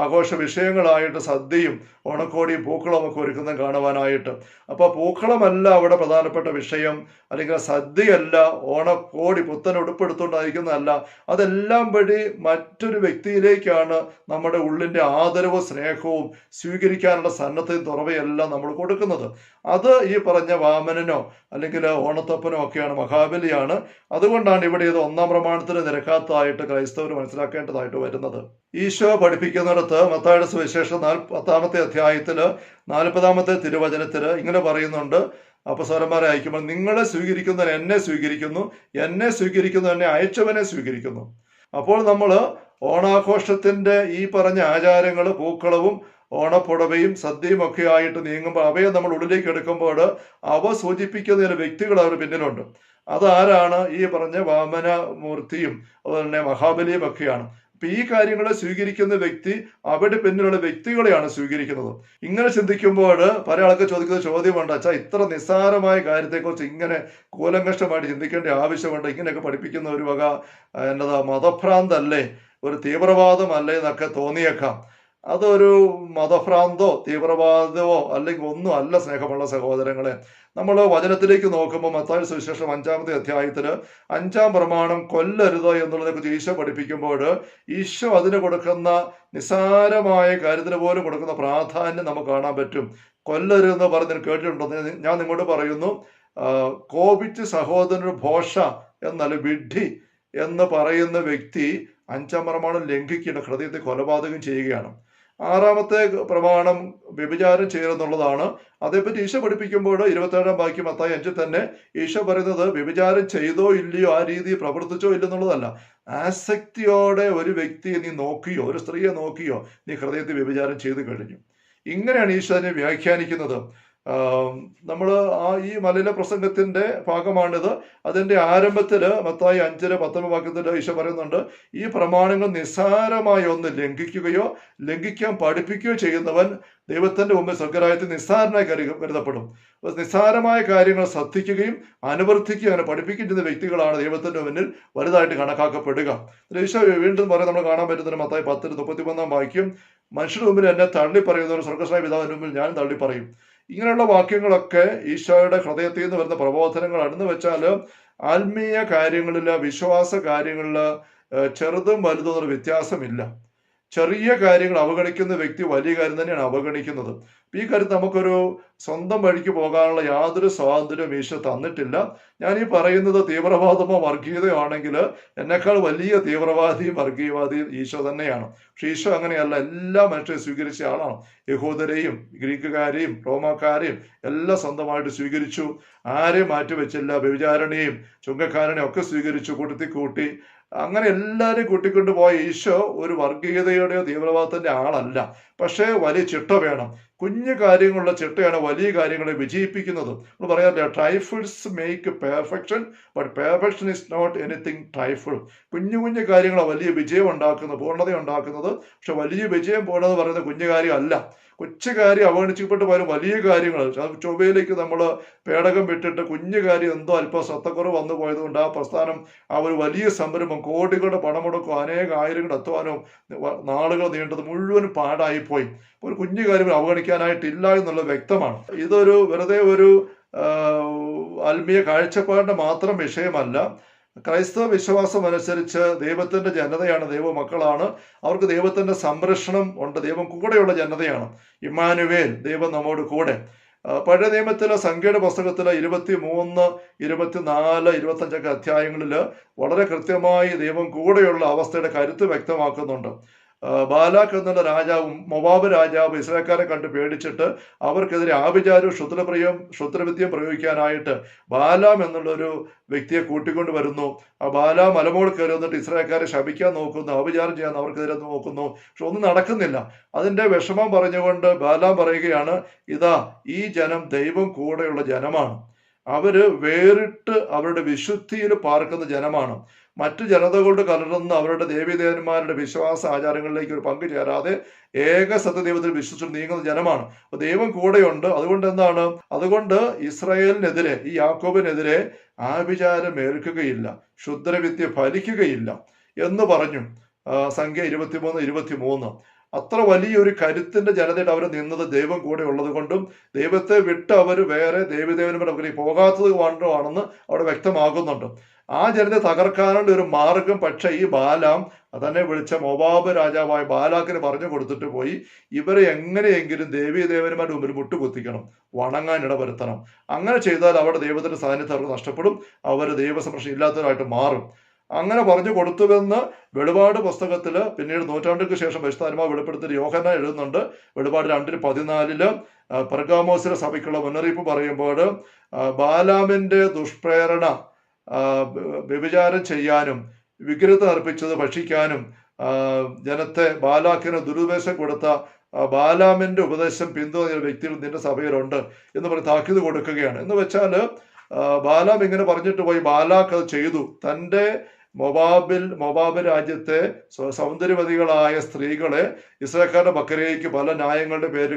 ആഘോഷ വിഷയങ്ങളായിട്ട് സദ്യയും ഓണക്കോടിയും പൂക്കളവും ഒക്കെ ഒരുക്കുന്നതും കാണുവാനായിട്ട്. അപ്പൊ പൂക്കളമല്ല അവിടെ പ്രധാനപ്പെട്ട വിഷയം, അല്ലെങ്കിൽ സദ്യയല്ല, ഓണക്കോടി പുത്തൻ ഉടുപ്പെടുത്തുകൊണ്ടായിരിക്കുന്നതല്ല. അതെല്ലാം വഴി മറ്റൊരു വ്യക്തിയിലേക്കാണ് നമ്മുടെ ഉള്ളിന്റെ ആദരവും സ്നേഹവും സ്വീകരിക്കാനുള്ള സന്നദ്ധയും തുറവയെല്ലാം നമ്മൾ കൊടുക്കുന്നത്. അത് ഈ പറഞ്ഞ വാമനനോ അല്ലെങ്കിൽ ഓണത്തപ്പനോ ഒക്കെയാണ്, മഹാബലിയാണ്. അതുകൊണ്ടാണ് ഇവിടെ ഇത് ഒന്നാം പ്രമാണത്തിന് നിരക്കാത്തതായിട്ട് ക്രൈസ്തവർ മനസ്സിലാക്കേണ്ടതായിട്ട് വരുന്നത്. ഈശോ പഠിപ്പിക്കുന്നിടത്ത് മത്തായിയുടെ സുവിശേഷം 10-ാമത്തെ അധ്യായത്തില് 40-ാമത്തെ തിരുവചനത്തില് ഇങ്ങനെ പറയുന്നുണ്ട്, അപ്പസ്വരന്മാരെ അയക്കുമ്പോൾ നിങ്ങളെ സ്വീകരിക്കുന്നവൻ എന്നെ സ്വീകരിക്കുന്നു, എന്നെ സ്വീകരിക്കുന്നു എന്നെ അയച്ചവനെ സ്വീകരിക്കുന്നു. അപ്പോൾ നമ്മൾ ഓണാഘോഷത്തിന്റെ ഈ പറഞ്ഞ ആചാരങ്ങൾ, പൂക്കളവും ഓണപ്പുടവയും സദ്യയും ഒക്കെ ആയിട്ട് നീങ്ങുമ്പോൾ അവയെ നമ്മൾ ഉള്ളിലേക്ക് എടുക്കുമ്പോൾ അവ സൂചിപ്പിക്കുന്ന വ്യക്തികൾ അവർ പിന്നിലുണ്ട്. അതാരാണ്? ഈ പറഞ്ഞ വാമനമൂർത്തിയും അതുപോലെ തന്നെ മഹാബലിയും ഒക്കെയാണ്. അപ്പൊ ഈ കാര്യങ്ങളെ സ്വീകരിക്കുന്ന വ്യക്തി അവിടെ പിന്നിലുള്ള വ്യക്തികളെയാണ് സ്വീകരിക്കുന്നത്. ഇങ്ങനെ ചിന്തിക്കുമ്പോൾ പല ആൾക്ക് ചോദിക്കുന്ന ചോദ്യമുണ്ട്, അച്ഛാ ഇത്ര നിസ്സാരമായ കാര്യത്തെക്കുറിച്ച് ഇങ്ങനെ കൂലങ്കഷ്ടമായിട്ട് ചിന്തിക്കേണ്ട ആവശ്യമുണ്ട്? ഇങ്ങനെയൊക്കെ പഠിപ്പിക്കുന്ന ഒരു വക മതഭ്രാന്തല്ലേ, ഒരു തീവ്രവാദമല്ലേ എന്നൊക്കെ തോന്നിയേക്കാം. അതൊരു മതഭ്രാന്തോ തീവ്രവാദമോ അല്ലെങ്കിൽ ഒന്നും അല്ല സ്നേഹമുള്ള സഹോദരങ്ങളെ. നമ്മൾ വചനത്തിലേക്ക് നോക്കുമ്പോൾ മത്തായി സുവിശേഷം 5-ാമത്തെ അധ്യായത്തില് 5-ാം പ്രമാണം കൊല്ലരുത് എന്നുള്ളതിനെ കുറിച്ച് ഈശോ പഠിപ്പിക്കുമ്പോൾ ഈശോ അതിന് കൊടുക്കുന്ന നിസ്സാരമായ കാര്യത്തിന് പോലും കൊടുക്കുന്ന പ്രാധാന്യം നമുക്ക് കാണാൻ പറ്റും. കൊല്ലരുതെന്ന് പറഞ്ഞ് കേട്ടിട്ടുണ്ടോ? ഞാൻ നിങ്ങളോട് പറയുന്നു, കോപിച്ച് സഹോദരനൊരു ഭോഷ എന്നല്ല വിഡ്ഢി എന്ന് പറയുന്ന വ്യക്തി 5-ാം പ്രമാണം ലംഘിക്കുന്ന ഹൃദയത്തെ കൊലപാതകം ചെയ്യുകയാണ്. 6-ാമത്തെ പ്രമാണം വ്യഭിചാരം ചെയ്യുന്നുള്ളതാണ്. അതേപ്പറ്റി ഈശോ പഠിപ്പിക്കുമ്പോൾ 27-ാം വാക്യം മത്തായി 5 തന്നെ ഈശോ പറയുന്നത് വ്യഭിചാരം ചെയ്തോ ഇല്ലയോ, ആ രീതി പ്രവർത്തിച്ചോ ഇല്ലെന്നുള്ളതല്ല. ആസക്തിയോടെ ഒരു വ്യക്തിയെ നീ നോക്കിയോ, ഒരു സ്ത്രീയെ നോക്കിയോ, നീ ഹൃദയത്തിൽ വ്യഭിചാരം ചെയ്തു കഴിഞ്ഞു. ഇങ്ങനെയാണ് ഈശോ അതിനെ വ്യാഖ്യാനിക്കുന്നത്. നമ്മൾ ഈ മലയിലെ പ്രസംഗത്തിന്റെ ഭാഗമാണിത്. അതിന്റെ ആരംഭത്തില് മത്തായി 5-19 വാക്യത്തിൽ ഈശോ പറയുന്നുണ്ട്, ഈ പ്രമാണങ്ങൾ നിസ്സാരമായി ഒന്ന് ലംഘിക്കുകയോ ലംഘിക്കാൻ പഠിപ്പിക്കുകയോ ചെയ്യുന്നവൻ ദൈവത്തിന്റെ മുമ്പിൽ സ്വർഗ്ഗരാജ്യത്തിൽ നിസ്സാരനായി കരുതപ്പെടും. നിസ്സാരമായ കാര്യങ്ങൾ ശ്രദ്ധിക്കുകയും അനുവർത്തിക്കുകയും അങ്ങനെ പഠിപ്പിക്കുകയും ചെയ്യുന്ന വ്യക്തികളാണ് ദൈവത്തിന്റെ മുന്നിൽ വലുതായിട്ട് കണക്കാക്കപ്പെടുക. ഈശോ വീണ്ടും പറയാൻ നമ്മൾ കാണാൻ പറ്റുന്ന മത്തായി 10-31 വാക്യം, മനുഷ്യരുടെ മുമ്പിൽ എന്നെ തള്ളി പറയുന്നവർ സ്വർഗസ്നായ പിതാവിന്റെ മുമ്പിൽ ഞാൻ തള്ളി പറയും. ഇങ്ങനെയുള്ള വാക്യങ്ങളൊക്കെ ഈശോയുടെ ഹൃദയത്തിൽ നിന്ന് വരുന്ന പ്രബോധനങ്ങളാണെന്ന് വെച്ചാൽ ആത്മീയ കാര്യങ്ങളിൽ, വിശ്വാസ കാര്യങ്ങളിൽ ചെറുതും വലുതും എന്നൊരു വ്യത്യാസമില്ല. ചെറിയ കാര്യങ്ങൾ അവഗണിക്കുന്ന വ്യക്തി വലിയ കാര്യം തന്നെയാണ് അവഗണിക്കുന്നത്. ഈ കാര്യത്തിൽ നമുക്കൊരു സ്വന്തം വഴിക്ക് പോകാനുള്ള യാതൊരു സ്വാതന്ത്ര്യവും ഈശോ തന്നിട്ടില്ല. ഞാൻ ഈ പറയുന്നത് തീവ്രവാദമോ വർഗീയതയോ ആണെങ്കിൽ എന്നെക്കാൾ വലിയ തീവ്രവാദിയും വർഗീയവാദിയും ഈശോ തന്നെയാണ്. പക്ഷെ ഈശോ അങ്ങനെയല്ല, എല്ലാ മനുഷ്യരെയും സ്വീകരിച്ച ആളാണ്. യഹൂദരെയും ഗ്രീക്കുകാരെയും റോമാക്കാരെയും എല്ലാം സ്വന്തമായിട്ട് സ്വീകരിച്ചു. ആരെയും മാറ്റിവെച്ചില്ല. വ്യഭിചാരിണിയെയും ചുങ്കക്കാരനെയും ഒക്കെ സ്വീകരിച്ചു, കൂട്ടി. അങ്ങനെ എല്ലാവരും കൂട്ടിക്കൊണ്ടു പോയ ഈശോ ഒരു വർഗീയതയുടെയോ തീവ്രവാദത്തിന്റെ ആളല്ല. പക്ഷേ വലിയ ചിട്ട വേണം. കുഞ്ഞു കാര്യങ്ങളുള്ള ചിട്ടയാണ് വലിയ കാര്യങ്ങളെ വിജയിപ്പിക്കുന്നത്. നമ്മൾ പറയാറില്ല, trifles make perfection, but perfection is not anything trifle. കുഞ്ഞു കുഞ്ഞു കാര്യങ്ങളാണ് വലിയ വിജയം ഉണ്ടാക്കുന്നത്, പൂർണ്ണത ഉണ്ടാക്കുന്നത്. പക്ഷെ വലിയ വിജയം പൂർണ്ണത പറയുന്നത് കുഞ്ഞു കാര്യമല്ല. കൊച്ചു കാര്യം അവഗണിച്ചപ്പെട്ട് പോലും വലിയ കാര്യങ്ങൾ, ചൊവ്വയിലേക്ക് നമ്മൾ പേടകം വിട്ടിട്ട് കുഞ്ഞു കാര്യം എന്തോ അല്പം ശ്രദ്ധക്കുറവ് വന്നു പോയതുകൊണ്ട് ആ പ്രസ്ഥാനം, ആ ഒരു വലിയ സംരംഭം, കോടികളുടെ പണമുടക്കും അനേകം ആയിരങ്ങളുടെ അധ്വാനവും നാളുകൾ നീണ്ടത് മുഴുവൻ പാടായിപ്പോയി. ഒരു കുഞ്ഞു കാര്യം അവഗണിക്കാനായിട്ടില്ല എന്നുള്ളത് വ്യക്തമാണ്. ഇതൊരു വെറുതെ ഒരു ആത്മീയ കാഴ്ചപ്പാടിന്റെ മാത്രം വിഷയമല്ല. ക്രൈസ്തവ വിശ്വാസം അനുസരിച്ച് ദൈവത്തിന്റെ ജനതയാണ്, ദൈവമക്കളാണ്. അവർക്ക് ദൈവത്തിന്റെ സംരക്ഷണം ഉണ്ട്. ദൈവം കൂടെയുള്ള ജനതയാണ്. ഇമ്മാനുവേൽ, ദൈവം നമ്മോട് കൂടെ. പഴയ നിയമത്തിലെ സംഖ്യയുടെ പുസ്തകത്തിലെ 23, 24, 25 അധ്യായങ്ങളിൽ വളരെ കൃത്യമായി ദൈവം കൂടെയുള്ള അവസ്ഥയുടെ കരുത്ത് വ്യക്തമാക്കുന്നുണ്ട്. ബാലാക്ക് എന്നുള്ള രാജാവും മൊവാബ് രാജാവ് ഇസ്രായേൽക്കാരെ കണ്ട് പേടിച്ചിട്ട് അവർക്കെതിരെ ആഭിചാരവും ക്ഷുദ്രവിദ്യയും പ്രയോഗിക്കാനായിട്ട് ബാലാം എന്നുള്ളൊരു വ്യക്തിയെ കൂട്ടിക്കൊണ്ട് വരുന്നു. ആ ബാലാം മലമോട് കയറി വന്നിട്ട് ഇസ്രായേൽക്കാരെ ശപിക്കാൻ നോക്കുന്നു, ആഭിചാരം ചെയ്യാൻ അവർക്കെതിരെ നോക്കുന്നു. പക്ഷെ ഒന്നും നടക്കുന്നില്ല. അതിന്റെ വിഷമം പറഞ്ഞുകൊണ്ട് ബാലാം പറയുകയാണ്, ഇതാ ഈ ജനം ദൈവം കൂടെയുള്ള ജനമാണ്. അവര് വേറിട്ട് അവരുടെ വിശുദ്ധിയിൽ പാർക്കുന്ന ജനമാണ്. മറ്റു ജനതകളോട് കലർന്ന അവരുടെ ദേവീദേവന്മാരുടെ വിശ്വാസ ആചാരങ്ങളിലേക്ക് ഒരു പങ്കു ചേരാതെ ഏക സത്യദൈവത്തിൽ വിശ്വസിച്ച് നീങ്ങുന്ന ജനമാണ്. അപ്പൊ ദൈവം കൂടെയുണ്ട്. അതുകൊണ്ട് ഇസ്രായേലിനെതിരെ, ഈ യാക്കോബിനെതിരെ ആഭിചാരം ഏൽക്കുകയില്ല, ക്ഷുദ്രവിദ്യ ഫലിക്കുകയില്ല എന്ന് പറഞ്ഞു. സംഖ്യ 23. അത്ര വലിയൊരു കരുത്തിന്റെ ജനതയുടെ അവർ നിന്നത് ദൈവം കൂടെ ഉള്ളത് കൊണ്ടും ദൈവത്തെ വിട്ട് അവർ വേറെ ദേവീദേവന്മാരുടെ പോകാത്തത് കൊണ്ടുമാണെന്ന് അവിടെ വ്യക്തമാകുന്നുണ്ട്. ആ ജനതയെ തകർക്കാനുള്ള ഒരു മാർഗം പക്ഷെ ഈ ബാലാം തന്നെ വിളിച്ച മൊവാബ് രാജാവായ ബാലാക്കിന് പറഞ്ഞു കൊടുത്തിട്ട് പോയി, ഇവരെ എങ്ങനെയെങ്കിലും ദേവീദേവന്മാരുടെ മുമ്പിൽ മുട്ടുകുത്തിക്കണം, വണങ്ങാൻ ഇടവരുത്തണം. അങ്ങനെ ചെയ്താൽ അവിടെ ദൈവത്തിന്റെ സാന്നിധ്യം അവർക്ക് നഷ്ടപ്പെടും, അവർ ദൈവസംരക്ഷണം ഇല്ലാത്തവരായിട്ട് മാറും. അങ്ങനെ പറഞ്ഞു കൊടുത്തുവെന്ന് വെളിപാട് പുസ്തകത്തിൽ പിന്നീട് നൂറ്റാണ്ടുകൾക്ക് ശേഷം പരിശുദ്ധാത്മാവ് വെളിപ്പെടുത്തിയിട്ട് യോഹന്നാൻ എഴുതുന്നുണ്ട്. വെളിപാട് 2:14 പെർഗാമോസിലെ സഭയ്ക്കുള്ള മുന്നറിയിപ്പ് പറയുമ്പോൾ ബാലാമിന്റെ ദുഷ്പ്രേരണ വ്യഭിചാരം ചെയ്യാനും വിഗ്രഹത്തെ അർപ്പിച്ചത് ഭക്ഷിക്കാനും ജനത്തെ ബാലാക്കിന് ദുരുപദേശം കൊടുത്ത ബാലാമിന്റെ ഉപദേശം പിന്തുണ വ്യക്തികൾ നിന്റെ സഭയിലുണ്ട് എന്ന് പറഞ്ഞ് താക്കീത് കൊടുക്കുകയാണ്. എന്ന് വെച്ചാൽ ബാലാം ഇങ്ങനെ പറഞ്ഞിട്ട് പോയി, ബാലാക്ക് അത് ചെയ്തു. തൻ്റെ മൊവാബ് രാജ്യത്തെ സൗന്ദര്യവതികളായ സ്ത്രീകളെ ഇസ്രായേൽക്കാരുടെ പക്കലേക്ക് പല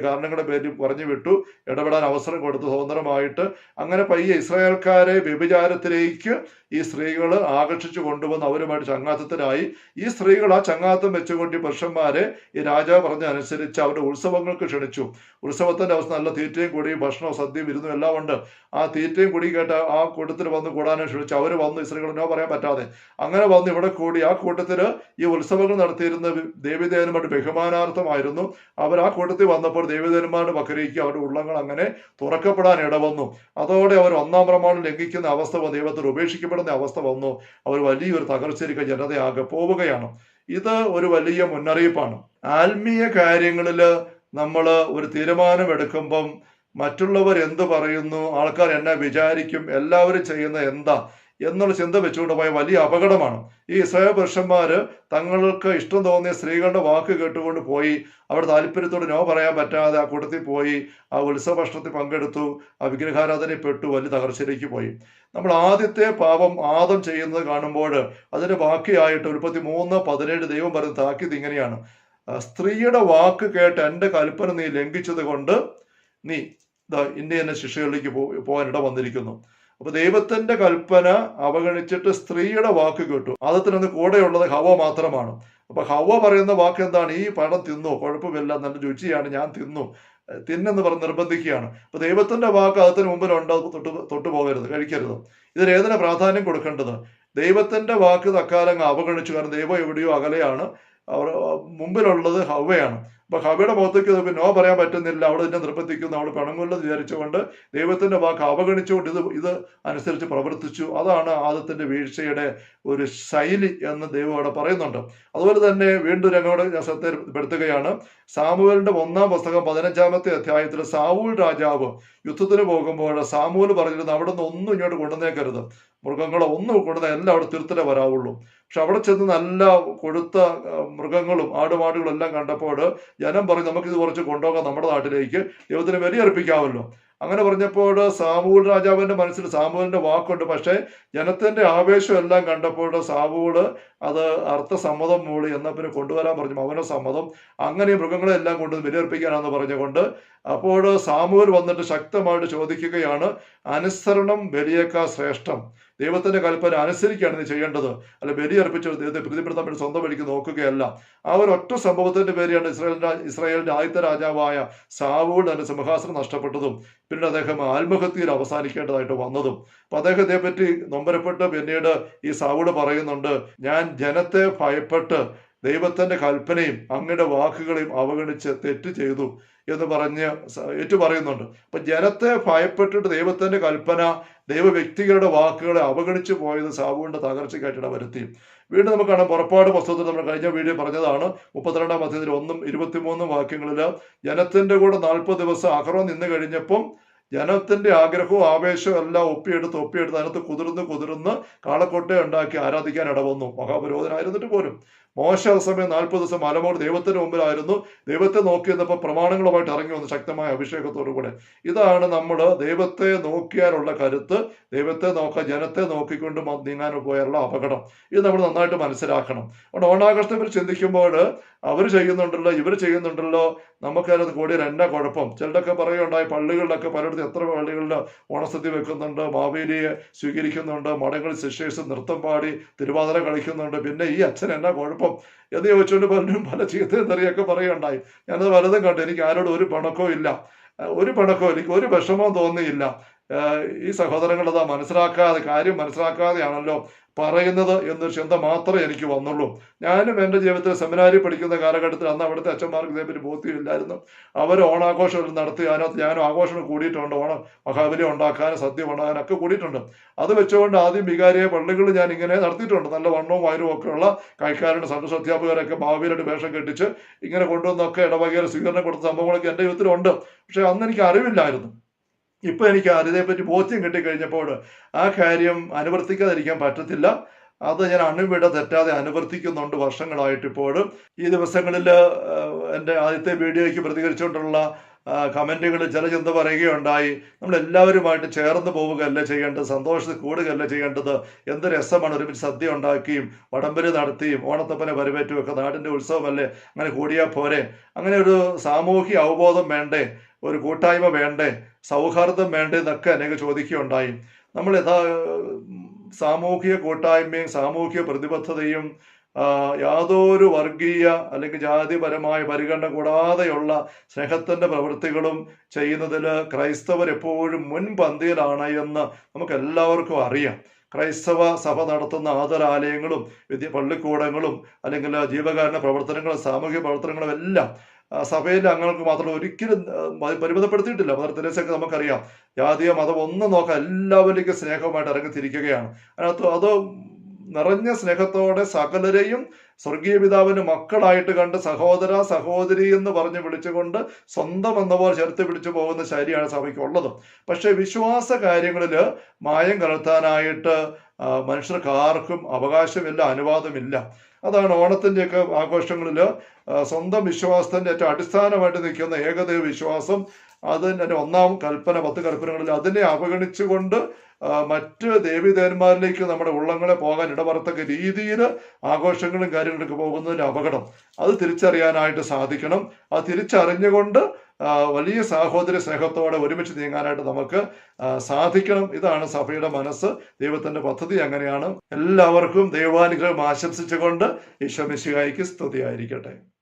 കാരണങ്ങളുടെ പേര് പറഞ്ഞു വിട്ടു, ഇടപെടാൻ അവസരം കൊടുത്തു സ്വതന്ത്രമായിട്ട്. അങ്ങനെ പയ്യെ ഇസ്രായേൽക്കാരെ വ്യഭിചാരത്തിലേക്ക് ഈ സ്ത്രീകൾ ആകർഷിച്ചു കൊണ്ടുവന്ന് അവരുമായിട്ട് ചങ്ങാത്തത്തിലായി. ഈ സ്ത്രീകൾ ആ ചങ്ങാത്തം വെച്ചുകൊണ്ട് ഈ പുരുഷന്മാരെ ഈ രാജാവ് പറഞ്ഞനുസരിച്ച് അവരുടെ ഉത്സവങ്ങൾക്ക് ക്ഷണിച്ചു. ഉത്സവത്തിന്റെ അവസ്ഥ നല്ല തീറ്റയും കൂടിയും ഭക്ഷണവും സദ്യയും വിരുന്നും എല്ലാം ഉണ്ട്. ആ തീറ്റയും കൂടി കേട്ട് ആ കൂട്ടത്തിൽ വന്ന് കൂടാനും ക്ഷണിച്ചു. അവർ വന്നു, ഈ സ്ത്രീകളെന്നോ പറയാൻ പറ്റാതെ അങ്ങനെ വന്ന് ഇവിടെ കൂടി. ആ കൂട്ടത്തിൽ ഈ ഉത്സവങ്ങൾ നടത്തിയിരുന്ന ദേവീദേവന്മാരുടെ ബഹുമാനാർത്ഥമായിരുന്നു. അവർ ആ കൂട്ടത്തിൽ വന്നപ്പോൾ ദേവീദേവന്മാരുടെ പക്കലേക്ക് അവരുടെ ഉള്ളങ്ങൾ അങ്ങനെ തുറക്കപ്പെടാൻ ഇടവന്നു. അതോടെ അവർ 1-ാം പ്രമാണം ലംഘിക്കുന്ന അവസ്ഥ വന്നു, ദൈവത്തിൽ ഉപേക്ഷിക്കപ്പെടുന്ന അവസ്ഥ വന്നു. അവർ വലിയൊരു തകർച്ചയിരിക്ക ജനതയാകെ പോവുകയാണ്. ഇത് ഒരു വലിയ മുന്നറിയിപ്പാണ്. ആത്മീയ കാര്യങ്ങളിൽ നമ്മൾ ഒരു തീരുമാനമെടുക്കുമ്പം മറ്റുള്ളവർ എന്ത് പറയുന്നു, ആൾക്കാർ എന്നെ വിചാരിക്കും, എല്ലാവരും ചെയ്യുന്ന എന്താ എന്നുള്ള ചിന്ത വെച്ചുകൊണ്ട് പോയ വലിയ അപകടമാണ്. ഈ ഇസ്രായേൽ പുരുഷന്മാര് തങ്ങൾക്ക് ഇഷ്ടം തോന്നിയ സ്ത്രീകളുടെ വാക്ക് കേട്ടുകൊണ്ട് പോയി. അവിടെ താല്പര്യത്തോട് നോ പറയാൻ പറ്റാതെ ആ കൂട്ടത്തിൽ പോയി ആ ഉത്സവ ഭക്ഷണത്തിൽ പങ്കെടുത്തു, ആ വിഗ്രഹാരാധനയിൽ പെട്ടു, വലിയ തകർച്ചയിലേക്ക് പോയി. നമ്മൾ ആദ്യത്തെ പാപം ആദം ചെയ്യുന്നത് കാണുമ്പോൾ അതിന്റെ ബാക്കിയായിട്ട് 33:17 ദൈവം പറയുന്ന താക്കീത് ഇങ്ങനെയാണ്: സ്ത്രീയുടെ വാക്ക് കേട്ട് എൻ്റെ കൽപ്പന നീ ലംഘിച്ചത് കൊണ്ട് നീ ഇന്ന ശിക്ഷകളിലേക്ക് പോകാനിട വന്നിരിക്കുന്നു. അപ്പൊ ദൈവത്തിന്റെ കൽപ്പന അവഗണിച്ചിട്ട് സ്ത്രീയുടെ വാക്ക് കേട്ടു. ആദത്തിനന്ന് കൂടെയുള്ളത് ഹവ മാത്രമാണ്. അപ്പൊ ഹവ്വ പറയുന്ന വാക്ക് എന്താണ്? ഈ പഴം തിന്നു, കുഴപ്പമില്ല, നല്ല രുചിയാണ്, ഞാൻ തിന്നു, തിന്നെന്ന് പറഞ്ഞ് നിർബന്ധിക്കുകയാണ്. അപ്പൊ ദൈവത്തിന്റെ വാക്ക് അതിന് മുമ്പിലുണ്ട്, തൊട്ടു പോകരുത്, കഴിക്കരുത്. ഇതിലേതിനെ പ്രാധാന്യം കൊടുക്കേണ്ടത്? ദൈവത്തിന്റെ വാക്ക് തക്കാലം അവഗണിച്ചു. കാരണം ദൈവം എവിടെയോ അകലെയാണ്, അവർ മുമ്പിലുള്ളത് ഹവ്വയാണ്. അപ്പൊ ഹവ്വയുടെ മുഖത്തേക്ക് നോ പറയാൻ പറ്റുന്നില്ല, അവൾ തന്നെ നിർബന്ധിക്കുന്നു, അവൾ പിണങ്ങുമെന്ന് വിചാരിച്ചുകൊണ്ട് ദൈവത്തിന്റെ വാക്ക് അവഗണിച്ചുകൊണ്ട് ഇത് അനുസരിച്ച് പ്രവർത്തിച്ചു. അതാണ് ആദത്തിന്റെ വീഴ്ചയുടെ ഒരു ശൈലി എന്ന് ദൈവം അവിടെ പറയുന്നുണ്ട്. അതുപോലെ തന്നെ വീണ്ടും ഞങ്ങളോട് ഞാൻ ശ്രദ്ധപ്പെടുത്തുകയാണ്, സാമുവേലിന്റെ 1-ാം പുസ്തകം 15-ാമത്തെ അധ്യായത്തിൽ സാവൂൾ രാജാവ് യുദ്ധത്തിന് പോകുമ്പോൾ സാമുവേൽ പറഞ്ഞിരുന്നു, അവിടെ നിന്ന് ഒന്നും ഇങ്ങോട്ട് കൊണ്ടുവന്നേക്കരുത്, മൃഗങ്ങളോ ഒന്നും കൊണ്ടുവന്ന എല്ലാം അവിടെ തീർത്തിട്ടേ വരാവുള്ളൂ. പക്ഷെ അവിടെ ചെന്ന് നല്ല കൊഴുത്ത മൃഗങ്ങളും ആടുമാടുകളും എല്ലാം കണ്ടപ്പോൾ ജനം പറഞ്ഞു, നമുക്കിത് കുറച്ച് കൊണ്ടുപോകാം നമ്മുടെ നാട്ടിലേക്ക്, ദൈവത്തിന് ബലിയർപ്പിക്കാമല്ലോ. അങ്ങനെ പറഞ്ഞപ്പോൾ സാമൂൽ രാജാവിന്റെ മനസ്സിൽ സാമൂലിന്റെ വാക്കുണ്ട്. പക്ഷേ ജനത്തിന്റെ ആവേശം എല്ലാം കണ്ടപ്പോൾ സാവൂള് അത് അർത്ഥസമ്മതം മൂളി, എന്നാൽ പിന്നെ കൊണ്ടുവരാൻ പറഞ്ഞു, അവന്റെ സമ്മതം. അങ്ങനെ മൃഗങ്ങളെല്ലാം കൊണ്ട് ബലിയർപ്പിക്കാനാണെന്ന് പറഞ്ഞുകൊണ്ട് അപ്പോൾ സാമൂൽ വന്നിട്ട് ശക്തമായിട്ട് ചോദിക്കുകയാണ്, അനുസരണം ബലിയേക്കാൾ ശ്രേഷ്ഠം, ദൈവത്തിന്റെ കൽപ്പന അനുസരിക്കുകയാണ് നീ ചെയ്യേണ്ടത്, അല്ല ബലിയർപ്പിച്ച് ദൈവത്തെ പ്രീതിപ്പെടുത്താൻ വേണ്ടി സ്വന്തം വഴിക്ക് നോക്കുകയല്ല. ആ ഒരു ഒറ്റ സംഭവത്തിന്റെ പേരെയാണ് ഇസ്രായേലിന്റെ ആദ്യത്തെ രാജാവായ സാവൂൾ തന്റെ സിംഹാസനം നഷ്ടപ്പെട്ടതും പിന്നീട് അദ്ദേഹം ആത്മഹത്യയിൽ അവസാനിക്കേണ്ടതായിട്ട് വന്നതും. അപ്പൊ അദ്ദേഹം ഇതേപ്പറ്റി നൊമ്പരപ്പെട്ട് പിന്നീട് ഈ സാവൂൾ പറയുന്നുണ്ട്, ഞാൻ ജനത്തെ ഭയപ്പെട്ട് ദൈവത്തിന്റെ കൽപ്പനയും അങ്ങയുടെ വാക്കുകളെയും അവഗണിച്ച് തെറ്റ് ചെയ്തു എന്ന് പറഞ്ഞ് ഏറ്റുപറയുന്നുണ്ട്. അപ്പൊ ജനത്തെ ഭയപ്പെട്ടിട്ട് ദൈവത്തിന്റെ കൽപ്പന, ദൈവ വ്യക്തികളുടെ വാക്കുകളെ അവഗണിച്ചു പോയത് സാവൂളിന്റെ തകർച്ചയ്ക്കായിട്ട് വരുത്തി. വീണ്ടും നമുക്ക് കാണാം, പുറപ്പാട് പുസ്തകത്തിൽ നമ്മൾ കഴിഞ്ഞ വീഡിയോ പറഞ്ഞതാണ്, 32-ാം അധ്യായത്തിൽ 1-23 വാക്യങ്ങളിൽ ജനത്തിന്റെ കൂടെ 40 ദിവസം അഹറോൻ നിന്ന് കഴിഞ്ഞപ്പം ജനത്തിന്റെ ആഗ്രഹവും ആവേശവും എല്ലാം ഒപ്പിയെടുത്ത് അതിനകത്ത് കുതിർന്ന് കാളക്കൊട്ട ഉണ്ടാക്കി ആരാധിക്കാൻ ഇടവന്നു. മഹാപുരോഹിതനായിരുന്നിട്ട് പോലും മോശ സമയം 40 ദിവസം മലമോട് ദൈവത്തിന് മുമ്പിലായിരുന്നു. ദൈവത്തെ നോക്കി വന്നപ്പോൾ പ്രമാണങ്ങളുമായിട്ട് ഇറങ്ങി വന്നു ശക്തമായ അഭിഷേകത്തോടു കൂടെ. ഇതാണ് നമ്മൾ ദൈവത്തെ നോക്കിയാലുള്ള കരുത്ത്, ദൈവത്തെ ജനത്തെ നോക്കിക്കൊണ്ട് നീങ്ങാൻ പോയാലുള്ള അപകടം. ഇത് നമ്മൾ നന്നായിട്ട് മനസ്സിലാക്കണം. അതുകൊണ്ട് ഓണാഘോഷത്തെ ചിന്തിക്കുമ്പോൾ അവർ ചെയ്യുന്നുണ്ടല്ലോ, ഇവർ ചെയ്യുന്നുണ്ടല്ലോ, നമുക്കതിനകത്ത് കൂടിയ എന്നാ കുഴപ്പം? ചിലരൊക്കെ പറയുണ്ടായി, പള്ളികളിലൊക്കെ പലയിടത്തും എത്ര പള്ളികളിൽ ഓണസദ്യ വെക്കുന്നുണ്ട്, മാവേലിയെ സ്വീകരിക്കുന്നുണ്ട്, മഠങ്ങളിൽ സിസ്റ്റേഴ്സ് നൃത്തം പാടി തിരുവാതിര കളിക്കുന്നുണ്ട്, പിന്നെ ഈ അച്ഛൻ എന്നാ കുഴപ്പം എന്ന് ചോദിച്ചുകൊണ്ട് പലരും പല ചീത്തയും തെറിയൊക്കെ പറയുണ്ടായി. ഞാനത് പലതും കണ്ടു. എനിക്ക് ആരോടും ഒരു പിണക്കവും ഇല്ല, എനിക്ക് ഒരു വിഷമവും തോന്നിയില്ല. ഈ സഹോദരങ്ങൾ അതാ കാര്യം മനസ്സിലാക്കാതെയാണല്ലോ പറയുന്നത് എന്നൊരു ചിന്ത മാത്രമേ എനിക്ക് വന്നുള്ളൂ. ഞാനും എൻ്റെ ജീവിതത്തിൽ സെമിനാരിൽ പഠിക്കുന്ന കാലഘട്ടത്തിൽ അന്ന് അവിടുത്തെ അച്ഛന്മാർക്ക് ഇതേപ്പറ്റി ബോധ്യമില്ലായിരുന്നു. അവർ ഓണാഘോഷം നടത്തി, അതിനകത്ത് ഞാനും ആഘോഷം കൂടിയിട്ടുണ്ട്. മഹാബലി ഉണ്ടാക്കാനും സദ്യ ഉണ്ടാകാനും ഒക്കെ കൂടിയിട്ടുണ്ട്. അത് വെച്ചുകൊണ്ട് ആദ്യം വികാരിയെ പള്ളികളിൽ ഞാൻ ഇങ്ങനെ നടത്തിയിട്ടുണ്ട്. നല്ല വണ്ണവും വയറും ഒക്കെ ഉള്ള കൈക്കാരുടെ സന്ദേശ അധ്യാപകരൊക്കെ ഭാവിയിലായിട്ട് വേഷം കെട്ടിച്ച് ഇങ്ങനെ കൊണ്ടുവന്നൊക്കെ ഇടവകയിൽ സ്വീകരണം കൊടുത്ത സംഭവങ്ങളൊക്കെ എൻ്റെ ജീവിതത്തിലുണ്ട്. പക്ഷെ അന്ന് എനിക്ക് അറിവില്ലായിരുന്നു. ഇപ്പൊ എനിക്ക് അതിനെപ്പറ്റി ബോധ്യം കിട്ടിക്കഴിഞ്ഞപ്പോൾ ആ കാര്യം അനുവർത്തിക്കാതിരിക്കാൻ പറ്റത്തില്ല. അത് ഞാൻ അണുവിട തെറ്റാതെ അനുവർത്തിക്കുന്നുണ്ട് വർഷങ്ങളായിട്ട്. ഇപ്പോഴും ഈ ദിവസങ്ങളിൽ എൻ്റെ ആദ്യത്തെ വീഡിയോയ്ക്ക് പ്രതികരിച്ചുകൊണ്ടുള്ള കമൻറ്റുകളിൽ ചില ചിന്ത പറയുകയുണ്ടായി, നമ്മളെല്ലാവരുമായിട്ട് ചേർന്ന് പോവുകയല്ല ചെയ്യേണ്ടത്, സന്തോഷത്തിൽ കൂടുകയല്ല ചെയ്യേണ്ടത്, എന്ത് രസമാണ് ഒരുമിച്ച് സദ്യ ഉണ്ടാക്കിയും വടംവലി നടത്തിയും ഓണത്തപ്പനെ വരവേറ്റും ഒക്കെ, നാടിൻ്റെ ഉത്സവമല്ലേ, അങ്ങനെ കൂടിയാൽ പോരെ? അങ്ങനെ ഒരു സാമൂഹിക അവബോധം വേണ്ടേ, ഒരു കൂട്ടായ്മ വേണ്ടേ, സൗഹാർദ്ദം വേണ്ടേ എന്നൊക്കെ അനേകം ചോദിക്കുകയുണ്ടായി. നമ്മൾ സാമൂഹിക കൂട്ടായ്മയും സാമൂഹിക പ്രതിബദ്ധതയും യാതൊരു വർഗീയ അല്ലെങ്കിൽ ജാതിപരമായ പരിഗണന കൂടാതെയുള്ള സ്നേഹത്തിന്റെ പ്രവൃത്തികളും ചെയ്യുന്നതിൽ ക്രൈസ്തവർ എപ്പോഴും മുൻപന്തിയിലാണ് എന്ന് നമുക്ക് എല്ലാവർക്കും അറിയാം. ക്രൈസ്തവ സഭ നടത്തുന്ന ആദരാലയങ്ങളും പള്ളിക്കൂടങ്ങളും അല്ലെങ്കിൽ ജീവകാരുണ്യ പ്രവർത്തനങ്ങളും സാമൂഹിക പ്രവർത്തനങ്ങളും എല്ലാം സഭയിലെ അംഗങ്ങൾക്ക് മാത്രം ഒരിക്കലും പരിമിതപ്പെടുത്തിയിട്ടില്ല. മദർ തെരേസയൊക്കെ നമുക്കറിയാം, ജാതിയോ മതം ഒന്നും നോക്കാം, എല്ലാവരിലേക്കും സ്നേഹവുമായിട്ട് ഇറങ്ങിത്തിരിക്കുകയാണ്. അതിനകത്ത് അത് നിറഞ്ഞ സ്നേഹത്തോടെ സകലരെയും സ്വർഗീയ പിതാവിന് മക്കളായിട്ട് കണ്ട് സഹോദര സഹോദരി എന്ന് പറഞ്ഞ് വിളിച്ചുകൊണ്ട് സ്വന്തം എന്ന പോലെ ചേർത്ത് പിടിച്ചു പോകുന്ന ശൈലിയാണ് സഭയ്ക്കുള്ളത്. പക്ഷെ വിശ്വാസ കാര്യങ്ങളിൽ മായം കലർത്താനായിട്ട് മനുഷ്യർക്ക് ആർക്കും അവകാശമില്ല, അനുവാദമില്ല. അതാണ് ഓണത്തിൻ്റെയൊക്കെ ആഘോഷങ്ങളിൽ സ്വന്തം വിശ്വാസത്തിൻ്റെ ഏറ്റവും അടിസ്ഥാനമായിട്ട് നിൽക്കുന്ന ഏകദൈവ വിശ്വാസം, അതിൻ്റെ 1-ാം കൽപ്പന 10 കൽപ്പനകളിൽ അതിനെ അവഗണിച്ചുകൊണ്ട് മറ്റ് ദേവീദേവന്മാരിലേക്ക് നമ്മുടെ ഉള്ളങ്ങളെ പോകാൻ ഇടവരത്തക്ക രീതിയിൽ ആഘോഷങ്ങളും കാര്യങ്ങളൊക്കെ പോകുന്നതിൻ്റെ അപകടം അത് തിരിച്ചറിയാനായിട്ട് സാധിക്കണം. അത് തിരിച്ചറിഞ്ഞുകൊണ്ട് വലിയ സാഹോദര്യ സ്നേഹത്തോടെ ഒരുമിച്ച് നീങ്ങാനായിട്ട് നമുക്ക് സാധിക്കണം. ഇതാണ് സഭയുടെ മനസ്സ്. ദൈവത്തിന്റെ പദ്ധതി അങ്ങനെയാണ്. എല്ലാവർക്കും ദൈവാനുഗ്രഹം ആശംസിച്ചുകൊണ്ട് ഈശോ മിശിഹായ്ക്ക് സ്തുതിയായിരിക്കട്ടെ.